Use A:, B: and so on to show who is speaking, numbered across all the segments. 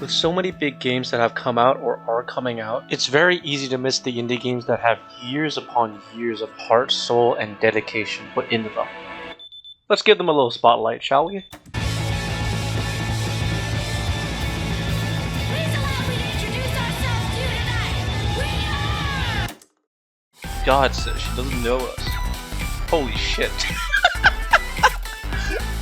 A: With so many big games that have come out or are coming out, it's very easy to miss the indie games that have years upon years of heart, soul, and dedication put into them. Let's give them a little spotlight, shall we? God says she doesn't know us. Holy shit.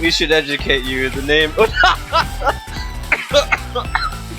A: We should educate you. The name.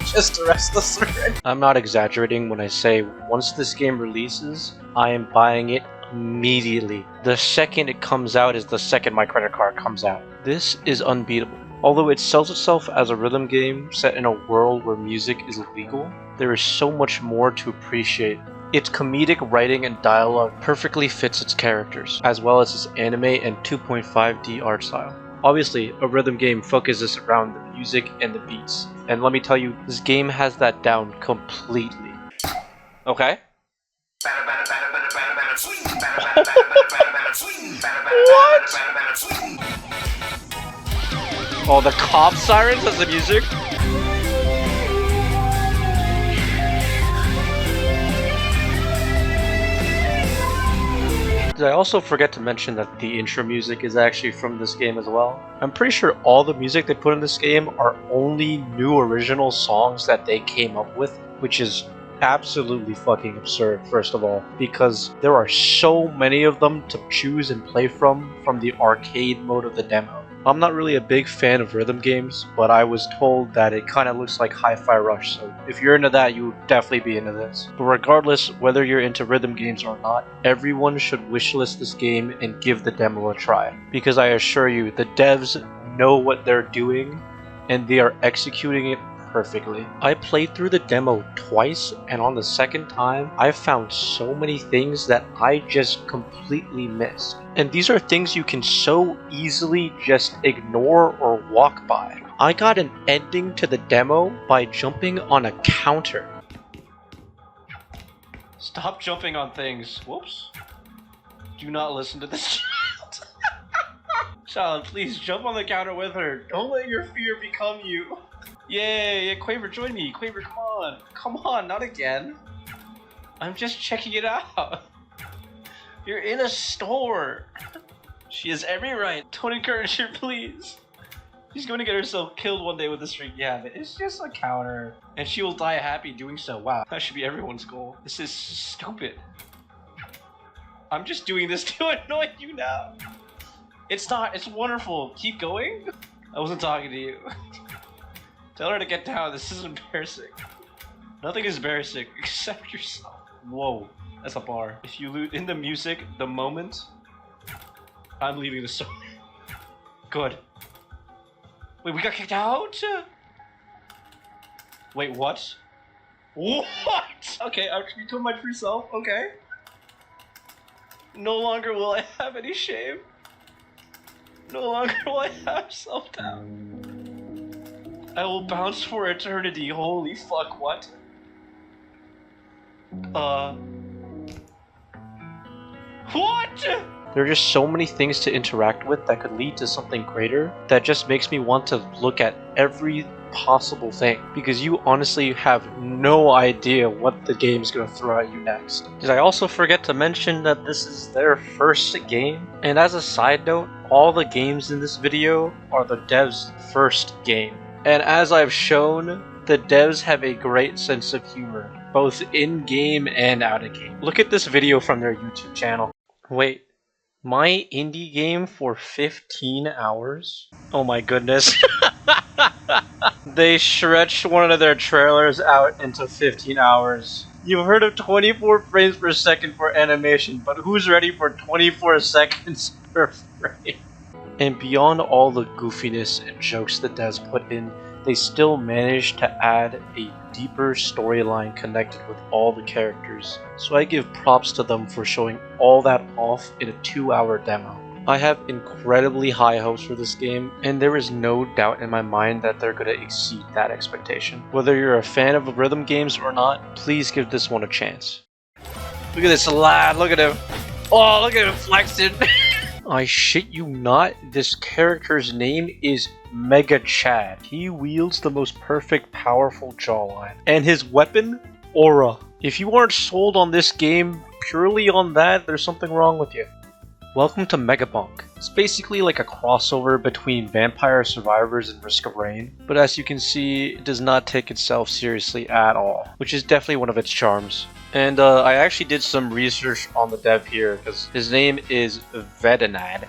A: Just arrest us already. I'm not exaggerating when I say once this game releases, I am buying it immediately. The second it comes out is the second my credit card comes out. This is unbeatable. Although it sells itself as a rhythm game set in a world where music is illegal, there is so much more to appreciate. Its comedic writing and dialogue perfectly fits its characters, as well as its anime and 2.5D art style. Obviously, a rhythm game focuses around the music and the beats, and let me tell you, this game has that down completely. Okay? What? Oh, the cop sirens as the music? Did I also forget to mention that the intro music is actually from this game as well? I'm pretty sure all the music they put in this game are only new original songs that they came up with, which is absolutely fucking absurd, first of all, because there are so many of them to choose and play from the arcade mode of the demo. I'm not really a big fan of rhythm games, but I was told that it kind of looks like Hi-Fi Rush, so if you're into that, you would definitely be into this. But regardless, whether you're into rhythm games or not, everyone should wishlist this game and give the demo a try. Because I assure you, the devs know what they're doing, and they are executing it perfectly. I played through the demo twice, and on the second time, I found so many things that I just completely missed. And these are things you can so easily just ignore or walk by. I got an ending to the demo by jumping on a counter. Stop jumping on things. Whoops. Do not listen to this child. Child, please jump on the counter with her. Don't let your fear become you. Yay, Quaver, join me. Quaver, come on. Come on, not again. I'm just checking it out. You're in a store. She has every right. Don't encourage her, please. She's going to get herself killed one day with this ring. Yeah, but it's just a counter. And she will die happy doing so. Wow, that should be everyone's goal. This is stupid. I'm just doing this to annoy you now. It's not. It's wonderful. Keep going. I wasn't talking to you. Tell her to get down. This is embarrassing. Nothing is embarrassing except yourself. Whoa, that's a bar. If you lose in the music, the moment, I'm leaving the store. Good. Wait, we got kicked out? Wait, what? What? Okay, I've become my true self. Okay. No longer will I have any shame. No longer will I have self-doubt. I will bounce for eternity. Holy fuck, what? What? There are just so many things to interact with that could lead to something greater that just makes me want to look at every possible thing, because you honestly have no idea what the game's gonna throw at you next. Did I also forget to mention that this is their first game? And as a side note, all the games in this video are the devs' first game. And as I've shown, the devs have a great sense of humor, both in-game and out-of-game. Look at this video from their YouTube channel. Wait, my indie game for 15 hours? Oh my goodness. They stretched one of their trailers out into 15 hours. You've heard of 24 frames per second for animation, but who's ready for 24 seconds per frame? And beyond all the goofiness and jokes the devs put in, they still managed to add a deeper storyline connected with all the characters. So I give props to them for showing all that off in a 2-hour demo. I have incredibly high hopes for this game, and there is no doubt in my mind that they're going to exceed that expectation. Whether you're a fan of rhythm games or not, please give this one a chance. Look at this lad, look at him. Oh, look at him flexing. I shit you not, this character's name is Mega Chad. He wields the most perfect, powerful jawline. And his weapon? Aura. If you aren't sold on this game purely on that, there's something wrong with you. Welcome to Megabonk. It's basically like a crossover between Vampire Survivors and Risk of Rain, but as you can see, it does not take itself seriously at all, which is definitely one of its charms. And I actually did some research on the dev here, because his name is Vedinad,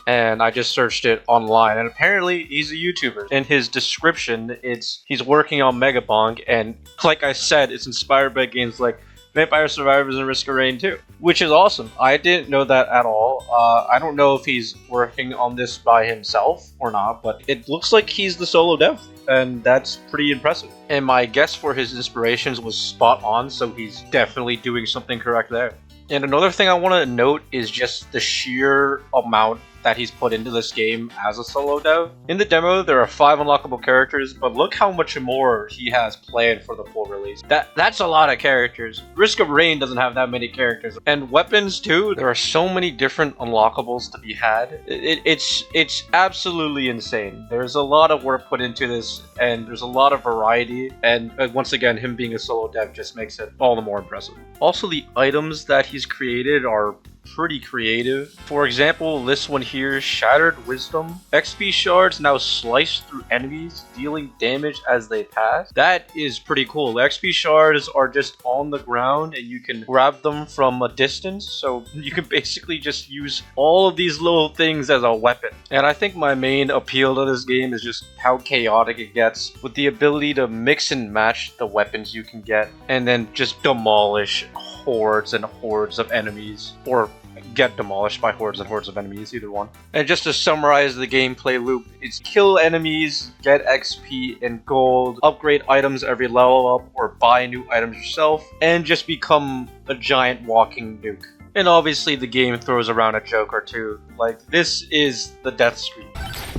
A: and I just searched it online, and apparently he's a YouTuber. In his description, he's working on Megabonk, and like I said, it's inspired by games like Vampire Survivors and Risk of Rain 2, which is awesome. I didn't know that at all. I don't know if he's working on this by himself or not, but it looks like he's the solo dev, and that's pretty impressive. And my guess for his inspirations was spot on, so he's definitely doing something correct there. And another thing I want to note is just the sheer amount that he's put into this game as a solo dev. In the demo, there are 5 unlockable characters, but look how much more he has planned for the full release. That's a lot of characters. Risk of Rain doesn't have that many characters. And weapons too, there are so many different unlockables to be had. It's absolutely insane. There's a lot of work put into this, and there's a lot of variety, and once again, him being a solo dev just makes it all the more impressive. Also, the items that he's created are pretty creative. For example, this one here, Shattered Wisdom. XP shards now slice through enemies, dealing damage as they pass. That is pretty cool. The XP shards are just on the ground and you can grab them from a distance, so you can basically just use all of these little things as a weapon. And I think my main appeal to this game is just how chaotic it gets, with the ability to mix and match the weapons you can get and then just demolish hordes and hordes of enemies, or get demolished by hordes and hordes of enemies, either one. And just to summarize the gameplay loop, it's kill enemies, get XP and gold, upgrade items every level up, or buy new items yourself, and just become a giant walking nuke. And obviously the game throws around a joke or two, like this is the death screen.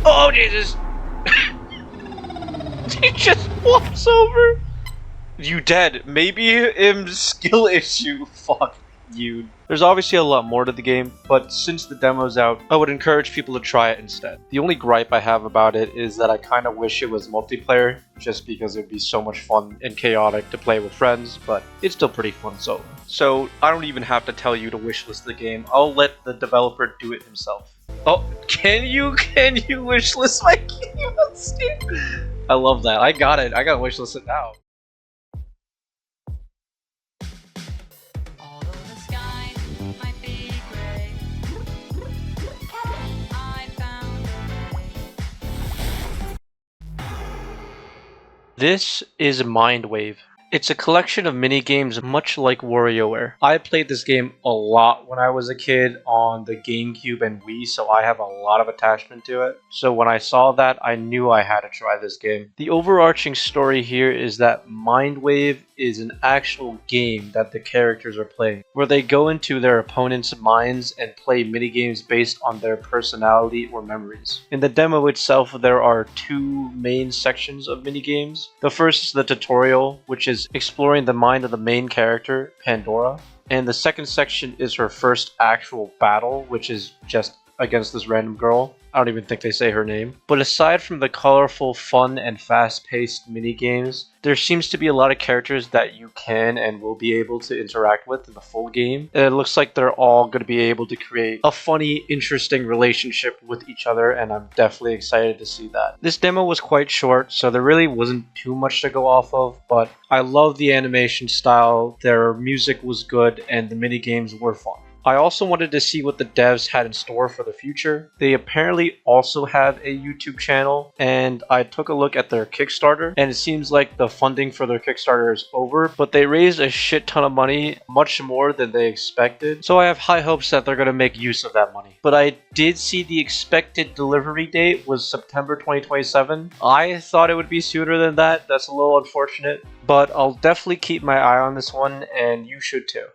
A: Oh Jesus! He just walks over! You dead. Maybe skill issue. Fuck you. There's obviously a lot more to the game, but since the demo's out, I would encourage people to try it instead. The only gripe I have about it is that I kind of wish it was multiplayer, just because it would be so much fun and chaotic to play with friends, but it's still pretty fun solo. So I don't even have to tell you to wishlist the game. I'll let the developer do it himself. Oh, can you wishlist my game on Steam? I love that. I got it. I gotta wishlist it now. This is Mindwave. It's a collection of mini-games much like WarioWare. I played this game a lot when I was a kid on the GameCube and Wii, so I have a lot of attachment to it. So when I saw that, I knew I had to try this game. The overarching story here is that Mindwave is an actual game that the characters are playing, where they go into their opponents' minds and play minigames based on their personality or memories. In the demo itself, there are 2 main sections of minigames. The first is the tutorial, which is exploring the mind of the main character, Pandora. And the second section is her first actual battle, which is just against this random girl. I don't even think they say her name. But aside from the colorful, fun, and fast-paced mini-games, there seems to be a lot of characters that you can and will be able to interact with in the full game. And it looks like they're all going to be able to create a funny, interesting relationship with each other, and I'm definitely excited to see that. This demo was quite short, so there really wasn't too much to go off of, but I love the animation style, their music was good, and the mini-games were fun. I also wanted to see what the devs had in store for the future. They apparently also have a YouTube channel, and I took a look at their Kickstarter, and it seems like the funding for their Kickstarter is over, but they raised a shit ton of money, much more than they expected, so I have high hopes that they're going to make use of that money. But I did see the expected delivery date was September 2027. I thought it would be sooner than that. That's a little unfortunate, but I'll definitely keep my eye on this one, and you should too.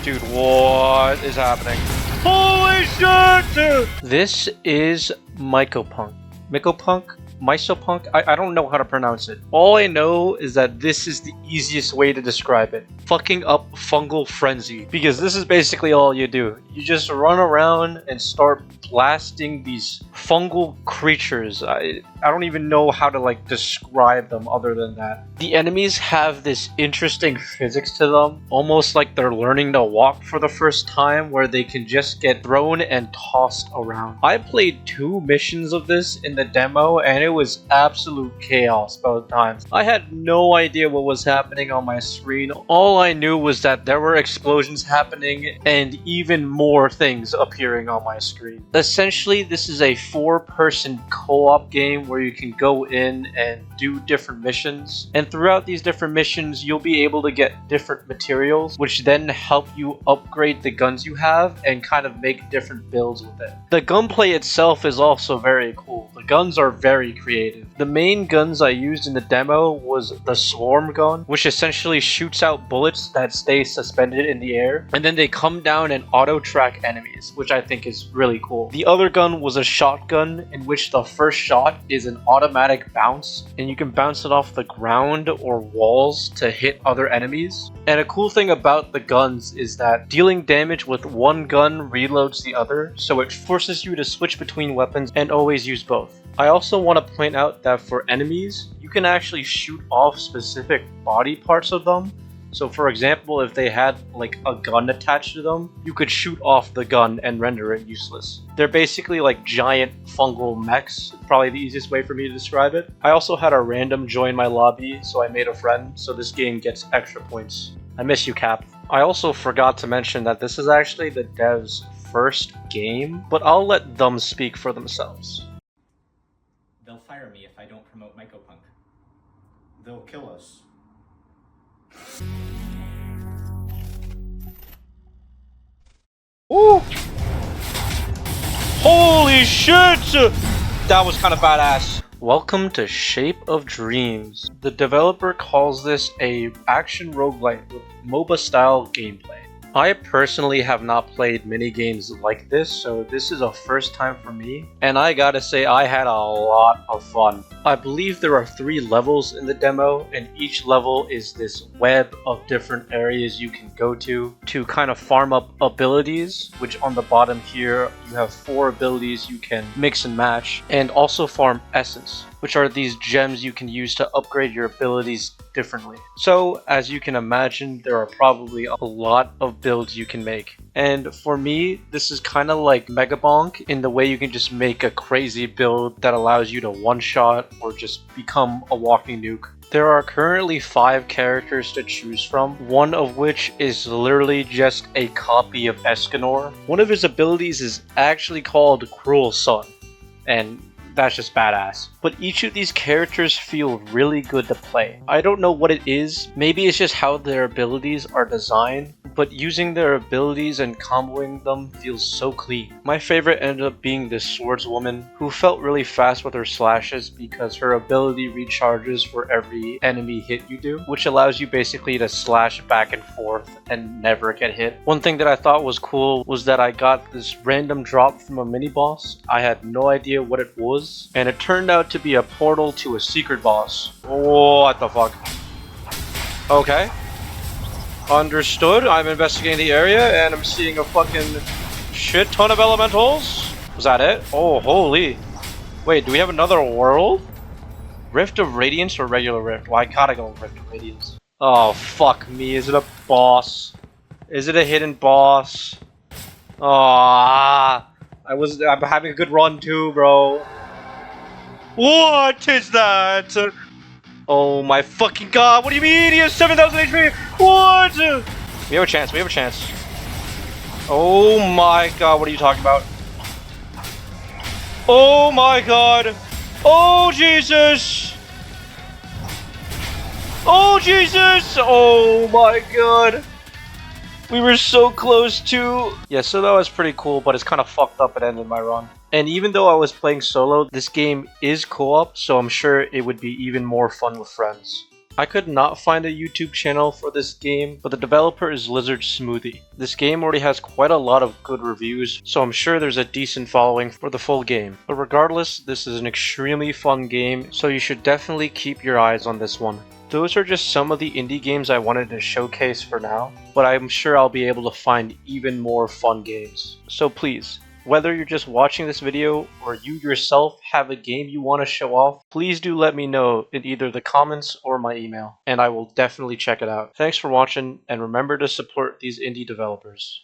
A: Dude, what is happening? Holy shit, dude! This is Mycopunk. Mycopunk? I don't know how to pronounce it. All I know is that this is the easiest way to describe it. Fucking up fungal frenzy. Because this is basically all you do. You just run around and start blasting these fungal creatures. I don't even know how to like describe them other than that. The enemies have this interesting physics to them, almost like they're learning to walk for the first time, where they can just get thrown and tossed around. I played 2 missions of this in the demo and it was absolute chaos both times. I had no idea what was happening on my screen. All I knew was that there were explosions happening and even more things appearing on my screen. Essentially, this is a 4-person co-op game where you can go in and do different missions, and throughout these different missions you'll be able to get different materials which then help you upgrade the guns you have and kind of make different builds with it. The gunplay itself is also very cool. The guns are very creative. The main guns I used in the demo was the swarm gun, which essentially shoots out bullets that stay suspended in the air, and then they come down and auto track enemies, which I think is really cool. The other gun was a shotgun, in which the first shot is an automatic bounce, and you can bounce it off the ground or walls to hit other enemies. And a cool thing about the guns is that dealing damage with one gun reloads the other, so it forces you to switch between weapons and always use both. I also want to point out that for enemies, you can actually shoot off specific body parts of them. So for example, if they had like a gun attached to them, you could shoot off the gun and render it useless. They're basically like giant fungal mechs, probably the easiest way for me to describe it. I also had a random join my lobby, so I made a friend, so this game gets extra points. I miss you, Cap. I also forgot to mention that this is actually the devs' first game, but I'll let them speak for themselves.
B: They'll fire me if I don't promote Mycopunk.
C: They'll kill us.
A: Ooh! Holy shit! That was kind of badass. Welcome to Shape of Dreams. The developer calls this a action roguelite with MOBA style gameplay. I personally have not played many games like this, so this is a first time for me, and I gotta say I had a lot of fun. I believe there are 3 levels in the demo, and each level is this web of different areas you can go to kind of farm up abilities, which on the bottom here you have 4 abilities you can mix and match, and also farm essence, which are these gems you can use to upgrade your abilities differently. So as you can imagine, there are probably a lot of builds you can make. And for me, this is kind of like Megabonk in the way you can just make a crazy build that allows you to one-shot or just become a walking nuke. There are currently 5 characters to choose from, one of which is literally just a copy of Escanor. One of his abilities is actually called Cruel Sun, and that's just badass. But each of these characters feel really good to play. I don't know what it is, maybe it's just how their abilities are designed, but using their abilities and comboing them feels so clean. My favorite ended up being this swordswoman, who felt really fast with her slashes because her ability recharges for every enemy hit you do, which allows you basically to slash back and forth and never get hit. One thing that I thought was cool was that I got this random drop from a mini boss. I had no idea what it was, and it turned out to be a portal to a secret boss. What the fuck? Okay. Understood. I'm investigating the area and I'm seeing a fucking shit ton of elementals. Was that it? Oh, holy. Wait, do we have another world? Rift of Radiance or regular Rift? Well, I gotta go with Rift of Radiance. Oh, fuck me. Is it a boss? Is it a hidden boss? I'm having a good run too, bro. What is that? Oh my fucking god, what do you mean? He has 7,000 HP! What? We have a chance, we have a chance. Oh my god, what are you talking about? Oh my god! Oh Jesus! Oh Jesus! Oh my god! We were so close to... Yeah, so that was pretty cool, but it's kind of fucked up. It ended my run. And even though I was playing solo, this game is co-op, so I'm sure it would be even more fun with friends. I could not find a YouTube channel for this game, but the developer is Lizard Smoothie. This game already has quite a lot of good reviews, so I'm sure there's a decent following for the full game. But regardless, this is an extremely fun game, so you should definitely keep your eyes on this one. Those are just some of the indie games I wanted to showcase for now, but I'm sure I'll be able to find even more fun games. So please, Whether you're just watching this video or you yourself have a game you want to show off, please do let me know in either the comments or my email, and I will definitely check it out. Thanks for watching, and remember to support these indie developers.